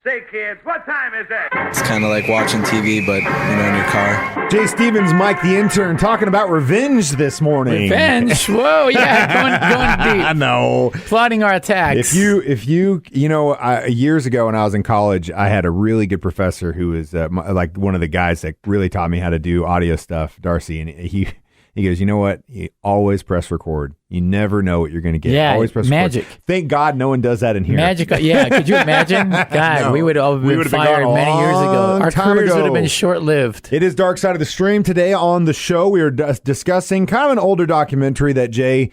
Say, kids, what time is it? It's kind of like watching TV, but, in your car. Jay Stevens, Mike the Intern, talking about revenge this morning. Revenge? Whoa, yeah, going deep. I know. Plotting our attacks. If you years ago when I was in college, I had a really good professor who was like one of the guys that really taught me how to do audio stuff, Darcy, and he goes, you know what? You always press record. You never know what you're going to get. Yeah, always press magic. record. Thank God no one does that in here. Magic. Yeah, could you imagine? God, No. we would have been fired many years ago. Our careers would have been short-lived. It is Dark Side of the Stream. Today on the show, we are discussing kind of an older documentary that Jay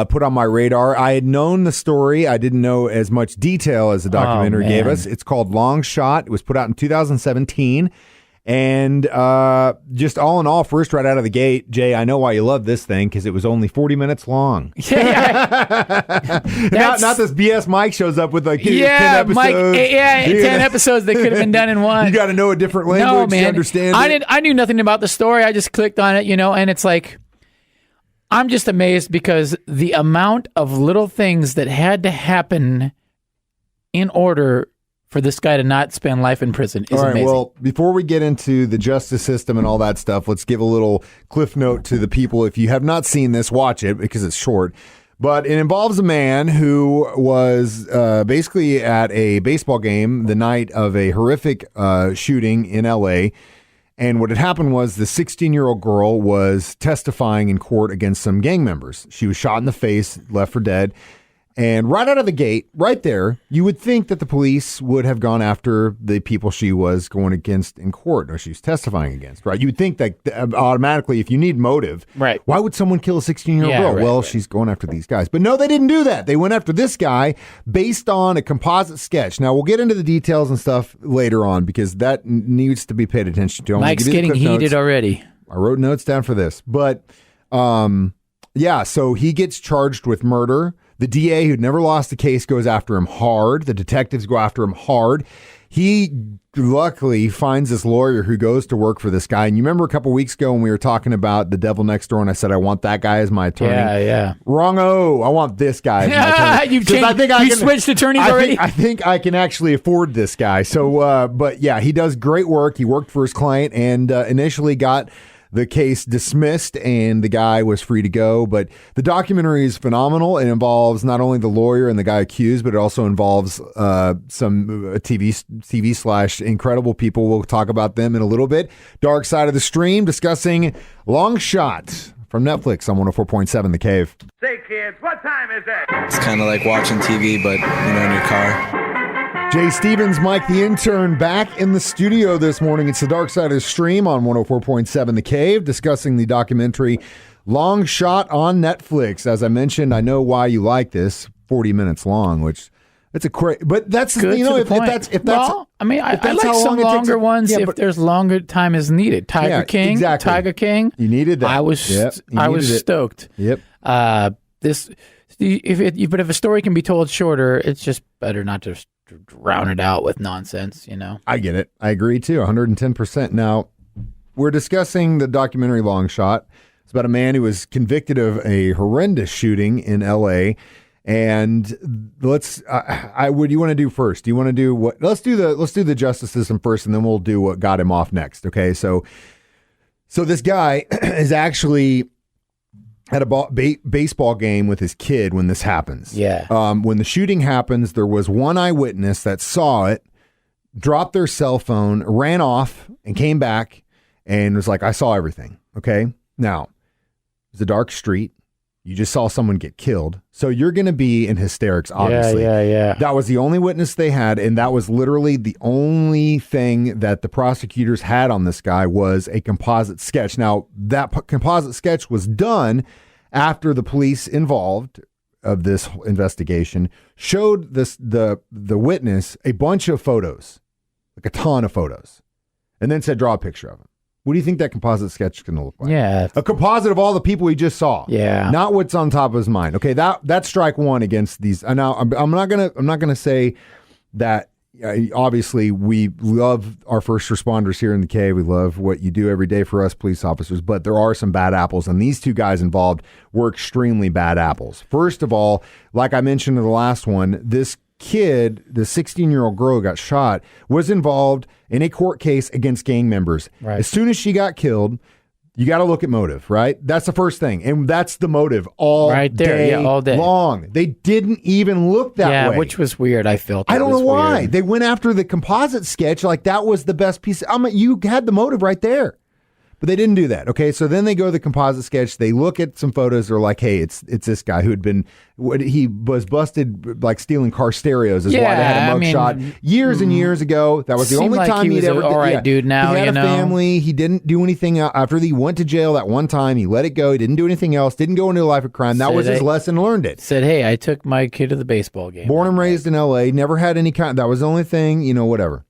put on my radar. I had known the story. I didn't know as much detail as the documentary gave us. It's called Long Shot. It was put out in 2017. And just all in all, first right out of the gate, Jay, I know why you love this thing, because it was only 40 minutes long. Yeah. not this BS Mike shows up with like 10 episodes. Mike, 10 episodes that could have been done in one. You got to know a different language to understand it. I knew nothing about the story. I just clicked on it, and it's like, I'm just amazed because the amount of little things that had to happen in order for this guy to not spend life in prison is amazing. Well, before we get into the justice system and all that stuff, let's give a little cliff note to the people. If you have not seen this, watch it because it's short. But it involves a man who was basically at a baseball game the night of a horrific shooting in L.A., and what had happened was the 16-year-old girl was testifying in court against some gang members. She was shot in the face, left for dead. And right out of the gate, right there, you would think that the police would have gone after the people she was going against in court or she was testifying against, right? You would think that automatically, if you need motive, right? Why would someone kill a 16-year-old girl? Right, well, right. She's going after these guys. But no, they didn't do that. They went after this guy based on a composite sketch. Now, we'll get into the details and stuff later on because that needs to be paid attention to. Mike's getting heated already. I wrote notes down for this. But, so he gets charged with murder. The DA, who'd never lost a case, goes after him hard. The detectives go after him hard. He luckily finds this lawyer who goes to work for this guy. And you remember a couple weeks ago when we were talking about The Devil Next Door and I said, I want that guy as my attorney? Yeah. Wrong-o. I want this guy as my attorney. You switched attorneys already? I think I can actually afford this guy. So, but yeah, he does great work. He worked for his client and initially got the case dismissed and the guy was free to go. But the documentary is phenomenal. It involves not only the lawyer and the guy accused, but it also involves some TV / incredible people. We'll talk about them in a little bit. Dark Side of the Stream, discussing Long Shot from Netflix on 104.7 The Cave. Say, kids, what time is it? It's kind of like watching TV, but, in your car. Jay Stevens, Mike the Intern, back in the studio this morning. It's the Dark Side of the Stream on 104.7 The Cave, discussing the documentary Long Shot on Netflix. As I mentioned, I know why you like this, 40 minutes long, which it's a crazy, but that's, good if that's, I like some longer ones if there's longer time is needed. Tiger King. You needed that. I was stoked. Yep. But if a story can be told shorter, it's just better not to drown it out with nonsense, I get it. I agree too, 110%. Now, we're discussing the documentary Long Shot. It's about a man who was convicted of a horrendous shooting in L.A. And let's. What do you want to do first? Do you want to do what? Let's do the justice system first, and then we'll do what got him off next. Okay, so this guy is actually at a baseball game with his kid when this happens. Yeah. When the shooting happens, there was one eyewitness that saw it, dropped their cell phone, ran off, and came back and was like, I saw everything. Okay. Now, it's a dark street. You just saw someone get killed. So you're going to be in hysterics, obviously. Yeah. That was the only witness they had, and that was literally the only thing that the prosecutors had on this guy was a composite sketch. Now, that composite sketch was done after the police involved of this investigation showed the witness a bunch of photos, like a ton of photos, and then said, draw a picture of him. What do you think that composite sketch is going to look like? Yeah. A composite of all the people he just saw. Yeah. Not what's on top of his mind. Okay, that's strike one against these. Now, I'm not gonna say that. Obviously, we love our first responders here in the cave. We love what you do every day for us police officers, but there are some bad apples, and these two guys involved were extremely bad apples. First of all, like I mentioned in the last one, this kid, the 16-year-old girl who got shot, was involved in a court case against gang members. Right. As soon as she got killed, you got to look at motive, right? That's the first thing. And that's the motive all Right there, day, yeah, all day. long. They didn't even look that Yeah, way. which was weird. I felt I don't know was why. weird. They went after the composite sketch like that was the best piece. You had the motive right there. But they didn't do that. Okay, so then they go to the composite sketch. They look at some photos. They're like, "Hey, it's this guy who had been he was busted like stealing car stereos. Is why they had a mugshot years and years ago. That was the seemed only like time he he'd was ever. an all right dude now, he had you a know? family. He didn't do anything after he went to jail that one time. He let it go. He didn't do anything else. Didn't go into a life of crime. That was his lesson. Learned it. Said, hey, I took my kid to the baseball game. Born and raised in L.A. Never had any kind. That was the only thing. Whatever.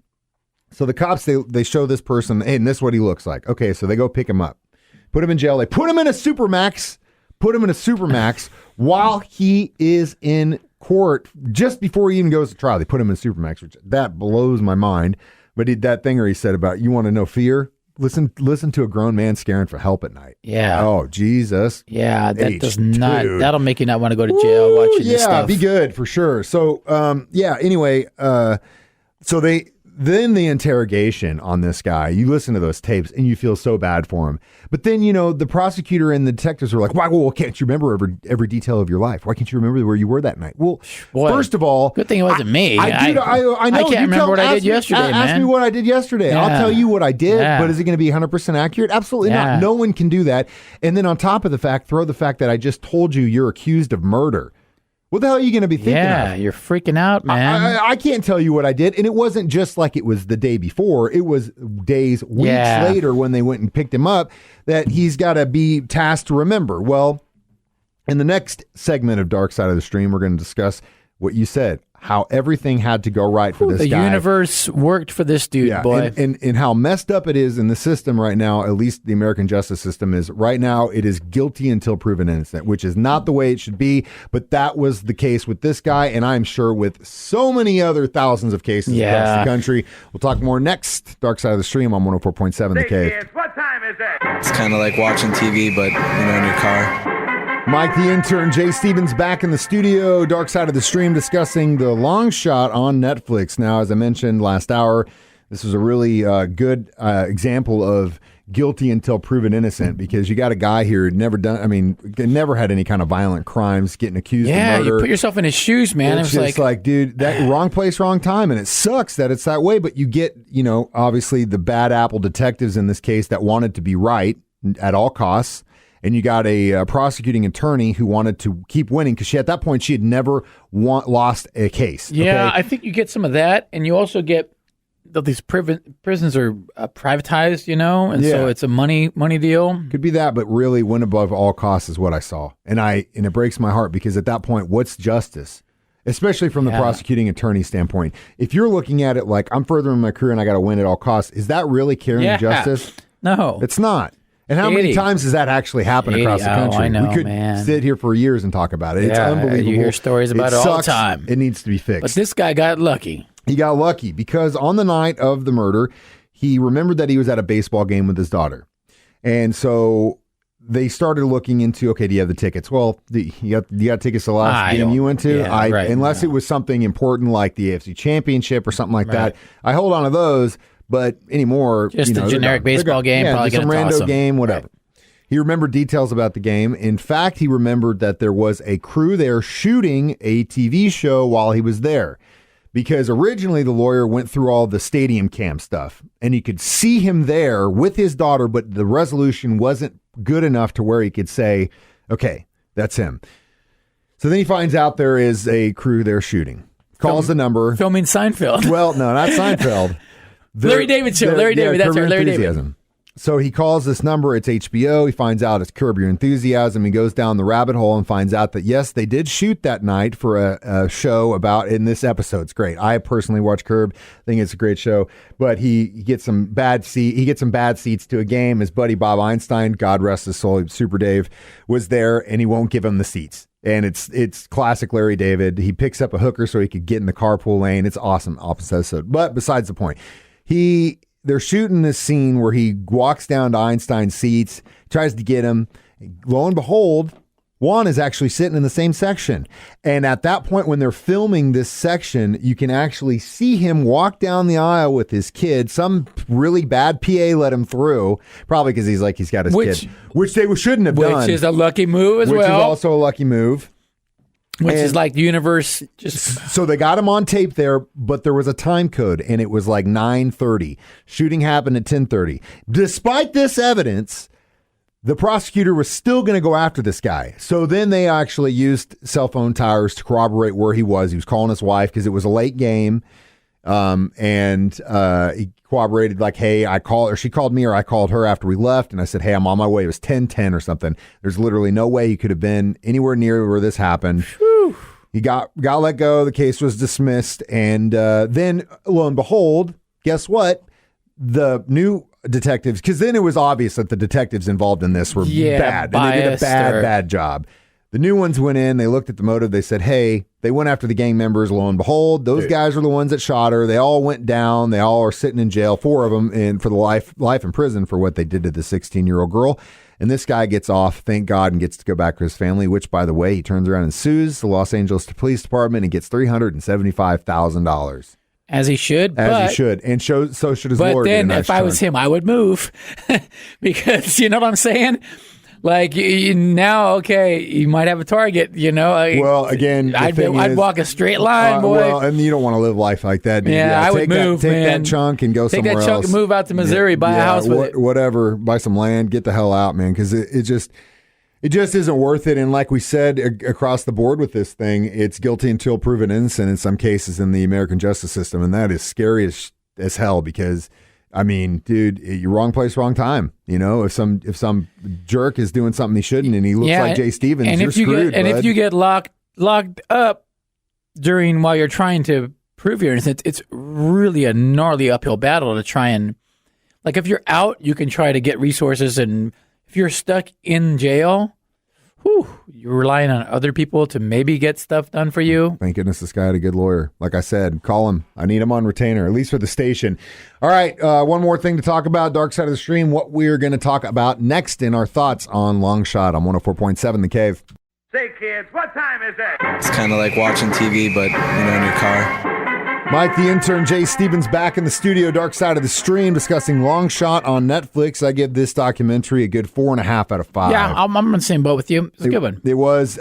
So the cops they show this person. Hey, and this is what he looks like. Okay, so they go pick him up. Put him in jail. They put him in a supermax. While he is in court, just before he even goes to trial. They put him in a supermax, which that blows my mind. But that thing where he said about, you want to know fear? Listen to a grown man scaring for help at night. Yeah. Oh, Jesus. Yeah, that does not. Dude. That'll make you not want to go to jail watching this stuff. Yeah, be good for sure. So, anyway, so then the interrogation on this guy, you listen to those tapes and you feel so bad for him. But then, the prosecutor and the detectives are like, why? Well, can't you remember every detail of your life? Why can't you remember where you were that night? Well, Boy, first of all, good thing it wasn't me. I know. I can't remember what I did yesterday, man. Ask me what I did yesterday. Yeah. I'll tell you what I did, Yeah. but is it going to be 100% accurate? Absolutely Yeah. not. No one can do that. And then on top of the fact, throw the fact that I just told you you're accused of murder. What the hell are you going to be thinking Yeah, of? you're freaking out, man. I can't tell you what I did. And it wasn't just like it was the day before. It was days, weeks later when they went and picked him up that he's got to be tasked to remember. Well, in the next segment of Dark Side of the Stream, we're going to discuss what you said, how everything had to go right for this the guy. universe worked for this dude, boy. And how messed up it is in the system right now, at least the American justice system is right now, it is guilty until proven innocent, which is not the way it should be. But that was the case with this guy, and I'm sure with so many other thousands of cases across the country. We'll talk more next. Dark Side of the Stream on 104.7 The Hey, Cave. kids, what time is it? It's kind of like watching TV, but in your car. Mike the Intern, Jay Stevens back in the studio, Dark Side of the Stream, discussing The Long Shot on Netflix. Now, as I mentioned last hour, this was a really good example of guilty until proven innocent, because you got a guy here who'd never had any kind of violent crimes, getting accused of murder. You put yourself in his shoes, man. It's It was just like, dude, that wrong place, wrong time. And it sucks that it's that way, but you get, obviously the bad apple detectives in this case that wanted to be right at all costs. And you got a prosecuting attorney who wanted to keep winning because at that point she had never lost a case. Yeah, okay? I think you get some of that, and you also get that these prisons are privatized, and so it's a money deal. Could be that, but really win above all costs is what I saw. And it breaks my heart because at that point, what's justice? Especially from the prosecuting attorney standpoint. If you're looking at it like I'm furthering my career and I got to win at all costs, is that really carrying justice? No. It's not. And how many times has that actually happened across the country? I know, we could sit here for years and talk about it. It's unbelievable. You hear stories about it all the time. It needs to be fixed. But this guy got lucky. He got lucky because on the night of the murder, he remembered that he was at a baseball game with his daughter. And so they started looking into, okay, do you have the tickets? Well, you got tickets to the last game you went to? Unless it was something important like the AFC Championship or something like that. I hold on to those. But anymore, just a generic baseball game, probably just some rando game, whatever. Right. He remembered details about the game. In fact, he remembered that there was a crew there shooting a TV show while he was there. Because originally the lawyer went through all the stadium cam stuff, and you could see him there with his daughter, but the resolution wasn't good enough to where he could say, okay, that's him. So then he finds out there is a crew there shooting. Calls the number. Filming Seinfeld. Well, no, not Seinfeld. Larry David show. Larry David. That's right. Larry David. So he calls this number. It's HBO. He finds out it's Curb Your Enthusiasm. He goes down the rabbit hole and finds out that, yes, they did shoot that night for a show about in this episode. It's great. I personally watch Curb. I think it's a great show. But he gets some bad seats to a game. His buddy Bob Einstein, God rest his soul, Super Dave, was there, and he won't give him the seats. And it's classic Larry David. He picks up a hooker so he could get in the carpool lane. It's awesome. Opposite episode. But besides the point. They're shooting this scene where he walks down to Einstein's seats, tries to get him. Lo and behold, Juan is actually sitting in the same section. And at that point, when they're filming this section, you can actually see him walk down the aisle with his kid. Some really bad PA let him through, probably because he's got his kid, which they shouldn't have done. Which is a lucky move as well. Which is also a lucky move. Which is like the universe just... So they got him on tape there, but there was a time code, and it was like 9:30. Shooting happened at 10:30. Despite this evidence, the prosecutor was still going to go after this guy. So then they actually used cell phone towers to corroborate where he was. He was calling his wife because it was a late game. And he corroborated like, hey, she called me or I called her after we left. And I said, hey, I'm on my way. It was 10:10 or something. There's literally no way he could have been anywhere near where this happened. Whew. He got let go. The case was dismissed. And then lo and behold, guess what? The new detectives, because then it was obvious that the detectives involved in this were bad. And they did a bad job. The new ones went in, they looked at the motive, they said, hey, they went after the gang members, lo and behold, those guys are the ones that shot her. They all went down. They all are sitting in jail, 4 of them, and for the life in prison for what they did to the 16-year-old girl. And this guy gets off, thank God, and gets to go back to his family, which, by the way, he turns around and sues the Los Angeles Police Department and gets $375,000. As he should. He should. And so should his lawyer. But then if I was him, I would move. Because, you know what I'm saying? Like, now, okay, you might have a target, Well, again, I'd walk a straight line, boy. Well, and you don't want to live life like that. Yeah, I would move, take that chunk and go somewhere else. Take that chunk and move out to Missouri, buy a house with it. Whatever, buy some land, get the hell out, man, because it just isn't worth it. And like we said, across the board with this thing, it's guilty until proven innocent in some cases in the American justice system, and that is scary as hell because... I mean, dude, you're wrong place, wrong time. If some jerk is doing something he shouldn't, and he looks like Jay Stevens, and you're screwed. If you get locked up while you're trying to prove your innocence, it's really a gnarly uphill battle to try and, like, if you're out, you can try to get resources, and if you're stuck in jail, you're relying on other people to maybe get stuff done for you. Thank goodness this guy had a good lawyer. Like I said, call him. I need him on retainer, at least for the station. All right, one more thing to talk about, Dark Side of the Stream, what we're going to talk about next in our thoughts on Long Shot on 104.7 The Cave. Say, kids, what time is it? It's kind of like watching TV, but, in your car. Mike, the intern, Jay Stevens, back in the studio, Dark Side of the Stream, discussing Long Shot on Netflix. I give this documentary a good 4.5 out of 5. Yeah, I'm in the same boat with you. It's a good one. It was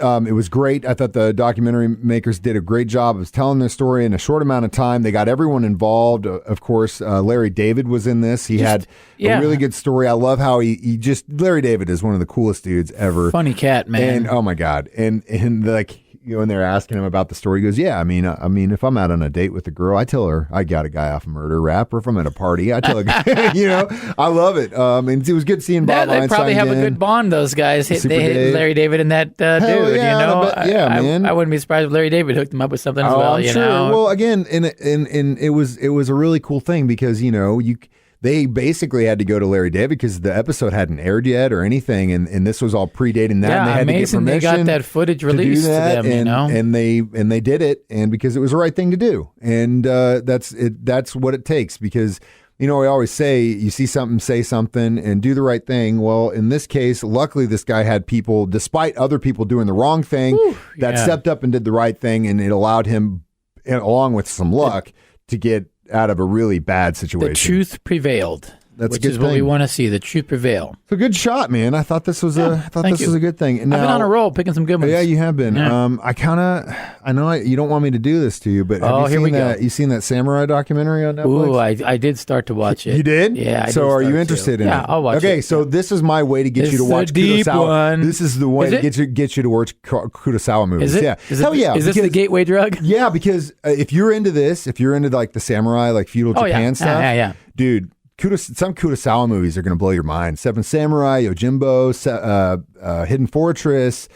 great. I thought the documentary makers did a great job of telling their story in a short amount of time. They got everyone involved. Of course, Larry David was in this. He had a really good story. I love how Larry David is one of the coolest dudes ever. Funny cat, man. And oh my God. And like, when they're asking him about the story, he goes, yeah, I mean, if I'm out on a date with a girl, I tell her I got a guy off a murder rap, or if I'm at a party, I tell a guy, I love it. And it was good seeing Bob Einstein. They probably have a good bond, those guys. They hit Larry David and that dude, yeah, man. I wouldn't be surprised if Larry David hooked him up with something as well, I'm sure. Well, again, and it was a really cool thing because, they basically had to go to Larry David because the episode hadn't aired yet or anything, and this was all predating that. Yeah, and they had amazing. To get permission they got that footage released to them, and they did it, and because it was the right thing to do, and that's it. That's what it takes because we always say you see something, say something, and do the right thing. Well, in this case, luckily this guy had people, despite other people doing the wrong thing, that stepped up and did the right thing, and it allowed him, along with some luck, to get out of a really bad situation. The truth prevailed. That's which is what we want to see. The truth prevail. It's a good shot, man. I thought this was a good thing. And I've been on a roll picking some good ones. Yeah, you have been. Yeah. I know you don't want me to do this to you, but have you seen that samurai documentary on Netflix? Ooh, I did start to watch it. You did? Yeah. So are you interested in it? Yeah, I'll watch it. Okay, so this is my way to get you to watch Kurosawa. This is the way to get you to watch Kurosawa movies. Is it? Yeah. Hell yeah. Is this the gateway drug? Yeah, because if you're into this, if you're into like the samurai, like feudal Japan stuff, yeah. Dude. Some Kurosawa movies are going to blow your mind. Seven Samurai, Yojimbo, Hidden Fortress.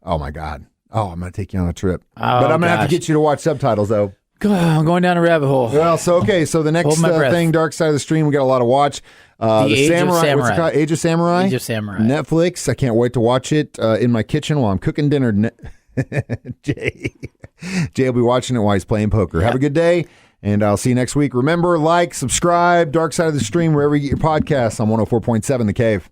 Oh, my God. Oh, I'm going to take you on a trip. But I'm going to have to get you to watch subtitles, though. I'm going down a rabbit hole. Well, so the next thing, Dark Side of the Stream, we got a lot to watch. The Samurai. What's it called? Age of Samurai? Age of Samurai. Netflix. I can't wait to watch it in my kitchen while I'm cooking dinner. Jay will be watching it while he's playing poker. Yeah. Have a good day. And I'll see you next week. Remember, like, subscribe, Dark Side of the Stream, wherever you get your podcasts on 104.7 The Cave.